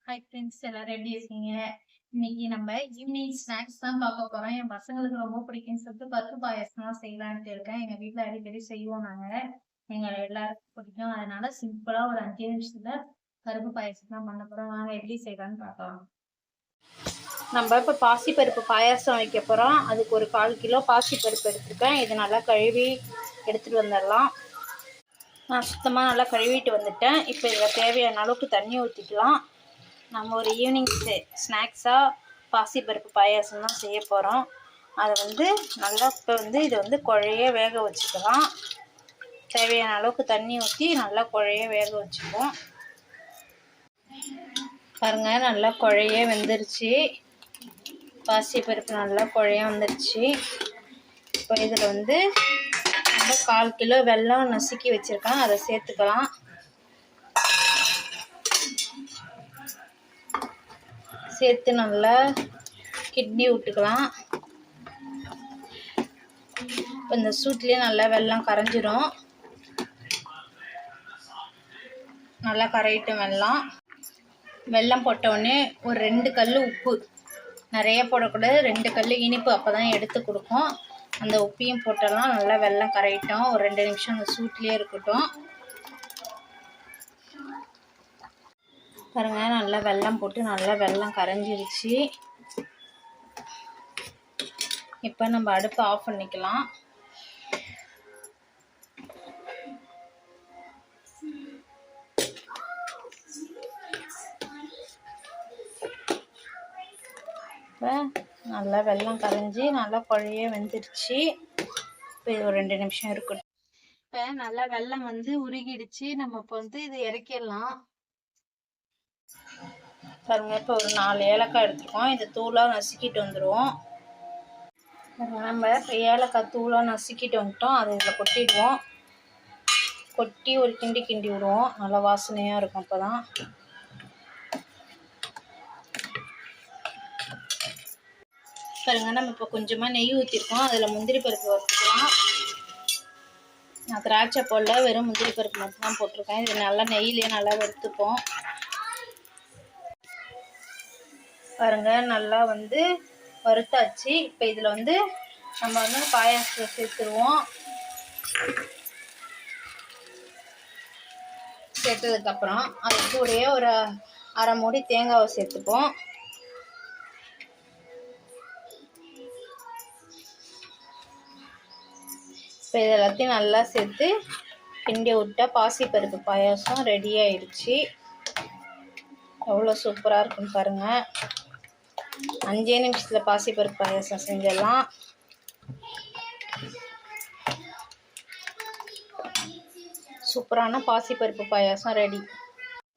Hi friends, எல்லாரும் எப்படி இருக்கீங்க? இன்னைக்கு நம்ம ஈவினிங் ஸ்நாக்ஸ் தான் பார்க்க போறோம். என் பசங்களுக்கு ரொம்ப பிடிக்கும்னு சொல்லிட்டு பருப்பு பாயாசம் தான் செய்யலான்ட்டு இருக்கேன். எங்க வீட்ல அடிக்கடி செய்வோம் நாங்க. எங்க எல்லாருக்கும் பிடிக்கும். அதனால சிம்பிளா ஒரு 5 நிமிஷத்துல பருப்பு பாயாசம் தான் பண்ண போறோம். வாங்க எப்படி செய்யலாம்னு பார்க்கலாம். நம்ம இப்போ பாசிப்பருப்பு பாயாசம் வைக்க போகிறோம். அதுக்கு ஒரு 1/4 கிலோ பாசிப்பருப்பு எடுத்துருக்கேன். இது நல்லா கழுவி எடுத்துகிட்டு வந்துடலாம். நான் சுத்தமாக நல்லா கழுவிட்டு வந்துட்டேன். இப்போ இதில் தேவையான அளவுக்கு தண்ணி ஊற்றிக்கலாம். நம்ம ஒரு ஈவினிங் ஸ்நாக்ஸாக பாசிப்பருப்பு பாயாசம் தான் செய்ய போகிறோம். அதை நல்லா இப்போ இதை குழைய வேக வச்சுக்கலாம். தேவையான அளவுக்கு தண்ணி ஊற்றி நல்லா குழைய வேக வச்சுப்போம். பாருங்கள், நல்லா குழைய வெந்துருச்சு. பாசிப்பருப்பு நல்லா குழைய வந்துருச்சு. இப்போ இதில் நம்ம 1/4 கிலோ வெல்லம் நசுக்கி வச்சுருக்கேன், அதை சேர்த்துக்கலாம். சேர்த்து நல்லா கிண்டி விட்டுக்கலாம். இந்த சூட்லேயே நல்லா வெல்லம் கரைஞ்சிரும். நல்லா கரையிட்டும் வெல்லம் போட்டவுடனே ஒரு 2 கல் உப்பு, நிறைய போடக்கூடாது, 2 கல் இனிப்பு அப்போ தான் எடுத்து கொடுக்கும். அந்த உப்பையும் போட்டெல்லாம் நல்லா வெல்லம் கரையிட்டோம். ஒரு 2 நிமிஷம் அந்த சூட்லேயே இருக்கட்டும். பாருங்க, நல்லா வெல்லம் போட்டு நல்லா வெல்லம் கரைஞ்சிருச்சு. இப்போ நம்ம அடுப்பை ஆஃப் பண்ணிக்கலாம். இப்போ நல்லா வெல்லம் கரைஞ்சி நல்லா குழைய வெந்துருச்சு. இப்போ இது ஒரு 2 நிமிஷம் இருக்கட்டும். இப்போ நல்லா வெல்லம் உருகிடுச்சு. நம்ம இப்போ இது இறக்கிடலாம். பாருங்க, இப்போ ஒரு 4 ஏலக்காய் எடுத்துருக்கோம். இதை தூளாக நசுக்கிட்டு வந்துடுவோம். நம்ம இப்போ ஏலக்காய் தூளாக நசுக்கிட்டு வந்துட்டோம். அதை இதில் கொட்டிடுவோம். கொட்டி ஒரு கிண்டி விடுவோம். நல்லா வாசனையாக இருக்கும். அப்போ தான் பாருங்க, நம்ம இப்போ கொஞ்சமாக நெய் ஊற்றிருக்கோம். அதில் முந்திரி பருப்பு வறுத்துக்கலாம். நான் திராட்சை போடல, வெறும் முந்திரி பருப்பு மட்டும் தான் போட்டிருக்கேன். இது நல்லா நெய்யிலே நல்லா வறுத்துப்போம். பாருங்க, நல்லா வறுத்தாச்சு. இப்போ இதில் நம்ம பாயாசத்தை சேர்த்துருவோம். சேர்த்ததுக்கப்புறம் அது கூடயே ஒரு 1/2 மூடி தேங்காவை சேர்த்துப்போம். இப்போ இது எல்லாத்தையும் நல்லா சேர்த்து கிண்டி விட்டா பாசிப்பருப்பு பாயாசம் ரெடி ஆயிடுச்சு. எவ்வளோ சூப்பராக இருக்குன்னு பாருங்கள். 5 நிமிஷத்தில் பாசிப்பருப்பு பாயாசம் செஞ்சிடலாம். சூப்பரான பாசிப்பருப்பு பாயாசம் ரெடி.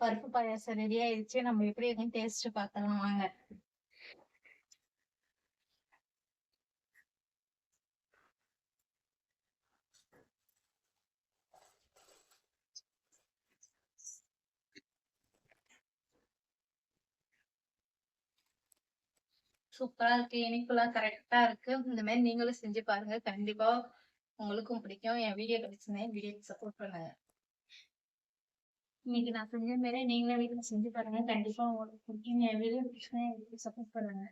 பருப்பு பாயாசம் ரெடி ஆயிடுச்சு. நம்ம எப்படி இருக்குன்னு டேஸ்ட் பார்க்கலாம் வாங்க. சூப்பரா இருக்கு. இனிப்புலாம் கரெக்டா இருக்கு. இந்த மாதிரி நீங்களும் செஞ்சு பாருங்க. கண்டிப்பா உங்களுக்கும் பிடிக்கும். என் வீடியோ பிடிச்சிருந்தா வீடியோக்கு சப்போர்ட் பண்ணுங்க. இன்னைக்கு நான் செஞ்ச மாதிரி நீங்களும் வீட்டில் செஞ்சு பாருங்க. கண்டிப்பா உங்களுக்கு பிடிக்கும். என் வீடியோ பிடிச்சிருந்தா என் வீடியோ சப்போர்ட் பண்ணுங்க.